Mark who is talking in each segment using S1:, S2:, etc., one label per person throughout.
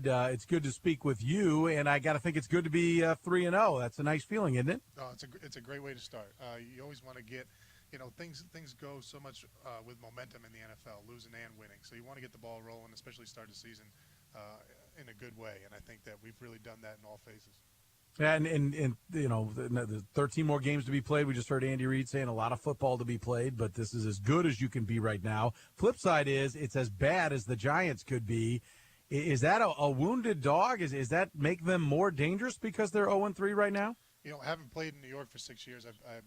S1: It's good to speak with you, and I got to think it's good to be 3-0. That's a nice feeling, isn't it?
S2: Oh, it's a great way to start. You always want to get, things go so much with momentum in the NFL, losing and winning. So you want to get the ball rolling, especially start the season in a good way. And I think that we've really done that in all phases.
S1: And there's 13 more games to be played. We just heard Andy Reid saying a lot of football to be played, but this is as good as you can be right now. Flip side is it's as bad as the Giants could be. Is that a wounded dog? Is that make them more dangerous because they're 0-3 right now?
S2: Having played in New York for 6 years, I've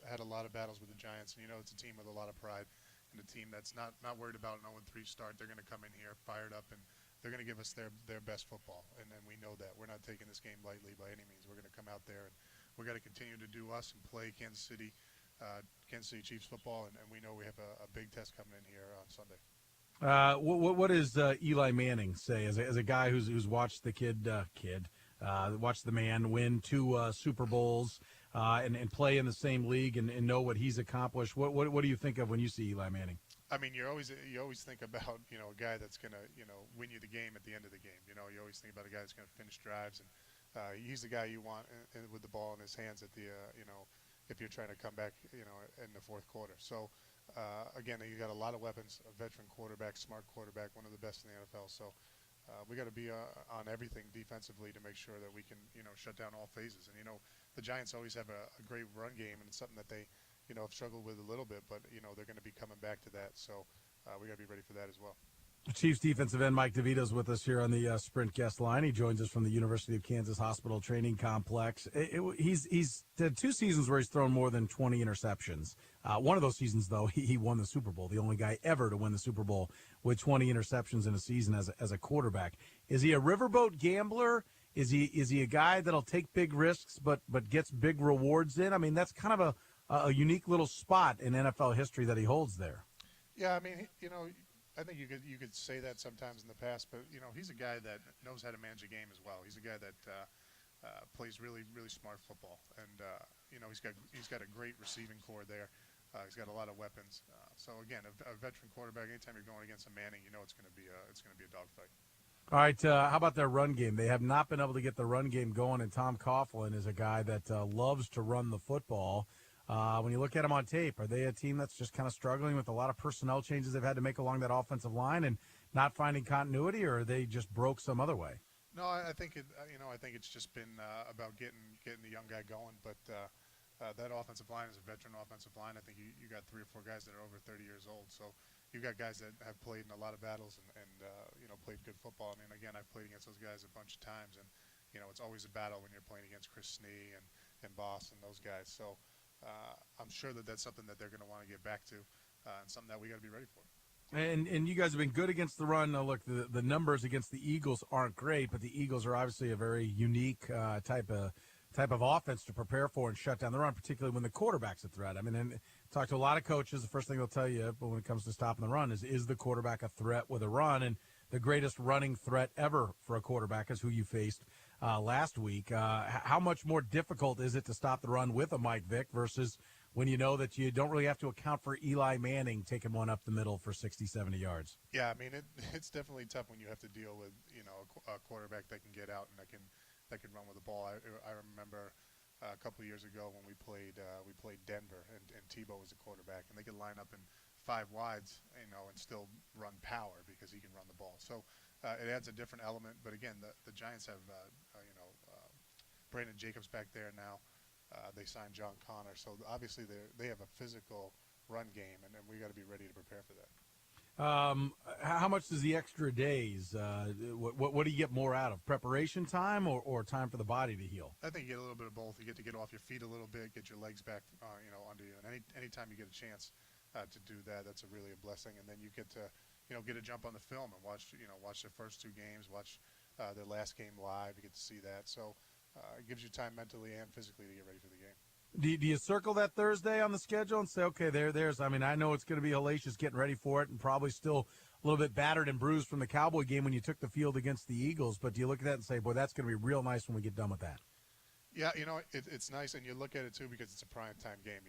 S2: had a lot of battles with the Giants, and it's a team with a lot of pride and a team that's not worried about an 0-3 start. They're going to come in here fired up, and they're going to give us their best football, and we know that. We're not taking this game lightly by any means. We're going to come out there, and we're going to continue to do us and play Kansas City Chiefs football, and we know we have a big test coming in here on Sunday.
S1: What does Eli Manning say as a guy who's watched the watched the man win 2 Super Bowls and play in the same league and know what he's accomplished? What do you think of when you see Eli Manning?
S2: I mean, you always think about a guy that's gonna win you the game at the end of the game. You always think about a guy that's gonna finish drives, and he's the guy you want with the ball in his hands at the if you're trying to come back in the fourth quarter. So again, you got a lot of weapons, a veteran quarterback, smart quarterback, one of the best in the NFL. So we got to be on everything defensively to make sure that we can shut down all phases. And the Giants always have a great run game, and it's something that they have struggled with a little bit, but they're going to be coming back to that. So we got to be ready for that as well.
S1: Chiefs defensive end Mike DeVito is with us here on the Sprint guest line. He joins us from the University of Kansas Hospital Training Complex. He's had 2 seasons where he's thrown more than 20 interceptions. One of those seasons, though, he won the Super Bowl, the only guy ever to win the Super Bowl with 20 interceptions in a season as a quarterback. Is he a riverboat gambler? Is he a guy that'll take big risks but gets big rewards in? I mean, that's kind of a unique little spot in NFL history that he holds there.
S2: Yeah, I mean, I think you could say that sometimes in the past, but he's a guy that knows how to manage a game as well. He's a guy that plays really smart football, and he's got a great receiving core there. He's got a lot of weapons. So again, a veteran quarterback. Anytime you're going against a Manning, it's going to be a dogfight.
S1: All right, how about their run game? They have not been able to get the run game going, and Tom Coughlin is a guy that loves to run the football. When you look at them on tape, are they a team that's just kind of struggling with a lot of personnel changes they've had to make along that offensive line and not finding continuity, or are they just broke some other way?
S2: No, I think I think it's just been about getting the young guy going. But that offensive line is a veteran offensive line. I think you got 3 or 4 guys that are over 30 years old. So you've got guys that have played in a lot of battles and played good football. I mean, again, I've played against those guys a bunch of times, and it's always a battle when you're playing against Chris Snee and Boss and those guys. So. I'm sure that's something that they're going to want to get back to and something that we got to be ready for.
S1: And you guys have been good against the run. Now, look, the numbers against the Eagles aren't great, but the Eagles are obviously a very unique type of offense to prepare for and shut down the run, particularly when the quarterback's a threat. I mean, and talk to a lot of coaches, the first thing they'll tell you when it comes to stopping the run is the quarterback a threat with a run? And the greatest running threat ever for a quarterback is who you faced last week. How much more difficult is it to stop the run with a Mike Vick versus when you know that you don't really have to account for Eli Manning taking one up the middle for 60, 70 yards?
S2: Yeah, I mean, it's definitely tough when you have to deal with a quarterback that can get out and that can run with the ball. I remember a couple of years ago when we played Denver and Tebow was the quarterback, and they could line up in 5 wides, and still run power because he can run the ball. So it adds a different element. But again, the Giants have Brandon Jacobs back there now. They signed John Connor, so obviously they have a physical run game, and we got to be ready to prepare for that.
S1: How much does the extra days? What do you get more out of? Preparation time or time for the body to heal?
S2: I think you get a little bit of both. You get to get off your feet a little bit, get your legs back, under you. And anytime you get a chance to do that, that's really a blessing. And then you get to, get a jump on the film and watch their first 2 games, watch their last game live. You get to see that. So it gives you time mentally and physically to get ready for the game.
S1: Do you circle that Thursday on the schedule and say, okay, there's, I mean, I know it's going to be hellacious getting ready for it and probably still a little bit battered and bruised from the Cowboy game when you took the field against the Eagles, but do you look at that and say, boy, that's going to be real nice when we get done with that?
S2: Yeah, it's nice, and you look at it, too, because it's a prime-time game.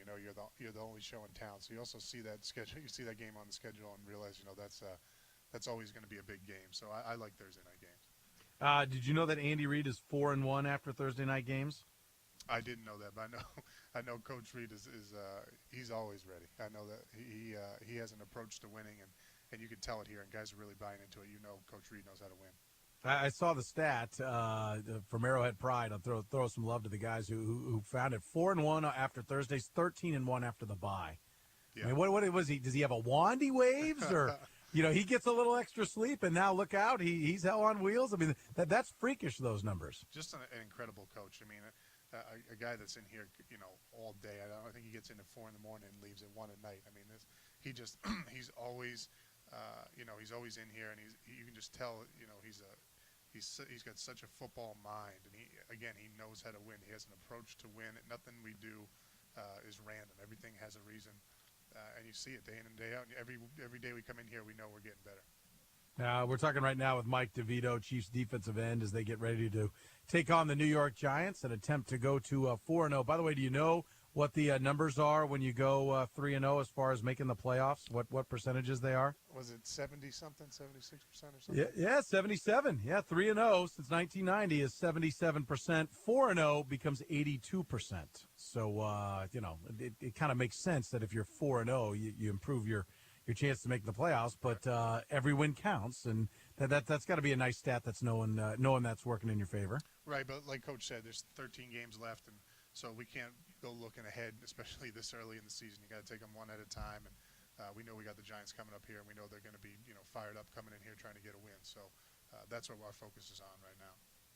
S2: You're the only show in town, so you also see that schedule. You see that game on the schedule and realize, that's always going to be a big game. So I like Thursday night games.
S1: Did you know that Andy Reid is 4-1 after Thursday night games?
S2: I didn't know that, but I know Coach Reid is he's always ready. I know that he has an approach to winning, and you can tell it here, and guys are really buying into it. You know, Coach Reid knows how to win.
S1: I saw the stat from Arrowhead Pride. I'll throw some love to the guys who found it. 4-1 after Thursdays, 13-1 after the bye.
S2: Yeah.
S1: I mean, what was he? Does he have a wand he waves, or he gets a little extra sleep, and now look out, he's hell on wheels. I mean, that's freakish. Those numbers.
S2: Just an incredible coach. I mean, a guy that's in here, all day. I think he gets in at 4 in the morning and leaves at 1 at night. I mean, he's always, he's always in here, and you can just tell, he's got such a football mind, and he knows how to win. He has an approach to win. Nothing we do is random. Everything has a reason, and you see it day in and day out. Every day we come in here, we know we're getting better.
S1: We're talking right now with Mike DeVito, Chiefs defensive end, as they get ready to take on the New York Giants and attempt to go to 4-0. By the way, do you know what the numbers are when you go 3-0 as far as making the playoffs? What percentages they are?
S2: Was it 70-something, 76% or something?
S1: Yeah, 77. Yeah, 3-0 since 1990 is 77%. 4-0 becomes 82%. So, it kind of makes sense that if you're 4-0, you improve your chance to make the playoffs, but every win counts, and that's got to be a nice stat. That's knowing that's working in your favor.
S2: Right, but like Coach said, there's 13 games left, and so we can't go looking ahead, especially this early in the season. You got to take them one at a time, and we know we got the Giants coming up here, and we know they're going to be fired up coming in here trying to get a win. So that's what our focus is on right now.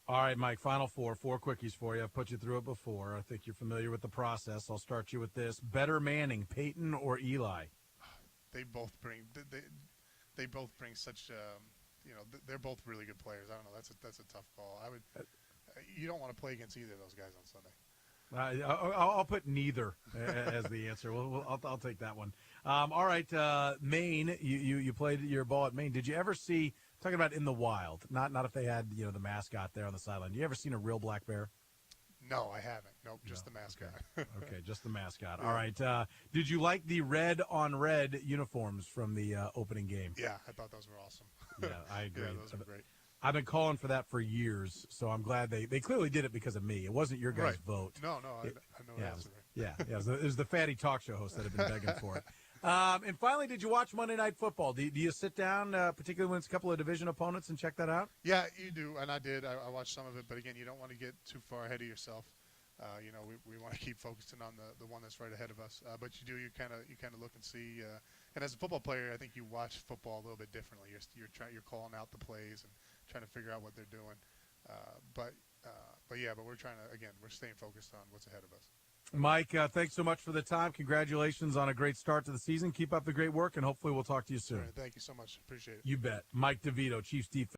S1: All right, Mike, final four quickies for you. I've put you through it before. I think you're familiar with the process. I'll start you with this. Better Manning, Peyton or Eli?
S2: They both bring such they're both really good players. I don't know, that's a tough call. You don't want to play against either of those guys on Sunday.
S1: I'll put neither as the answer. I'll take that one. All right, Maine. You played your ball at Maine. Did you ever see, talking about in the wild, not if they had the mascot there on the sideline? You ever seen a real black bear?
S2: No, I haven't. Nope, just the mascot.
S1: Okay, just the mascot. All right. Did you like the red on red uniforms from the opening game?
S2: Yeah, I thought those were awesome.
S1: Yeah, I agree.
S2: Yeah, those were great.
S1: I've been calling for that for years, so I'm glad they clearly did it because of me. It wasn't your guys' vote.
S2: No, I know that's right.
S1: Yeah, it was the fatty talk show host that had been begging for it. And finally, did you watch Monday Night Football? Do you sit down, particularly when it's a couple of division opponents, and check that out?
S2: Yeah, you do, and I did. I watched some of it, but again, you don't want to get too far ahead of yourself. We want to keep focusing on the one that's right ahead of us. But you do, you kind of look and see. And as a football player, I think you watch football a little bit differently. You're calling out the plays and trying to figure out what they're doing. But we're staying focused on what's ahead of us.
S1: Mike, thanks so much for the time. Congratulations on a great start to the season. Keep up the great work, and hopefully we'll talk to you soon.
S2: All right, thank you so much. Appreciate it.
S1: You bet. Mike DeVito, Chiefs defense.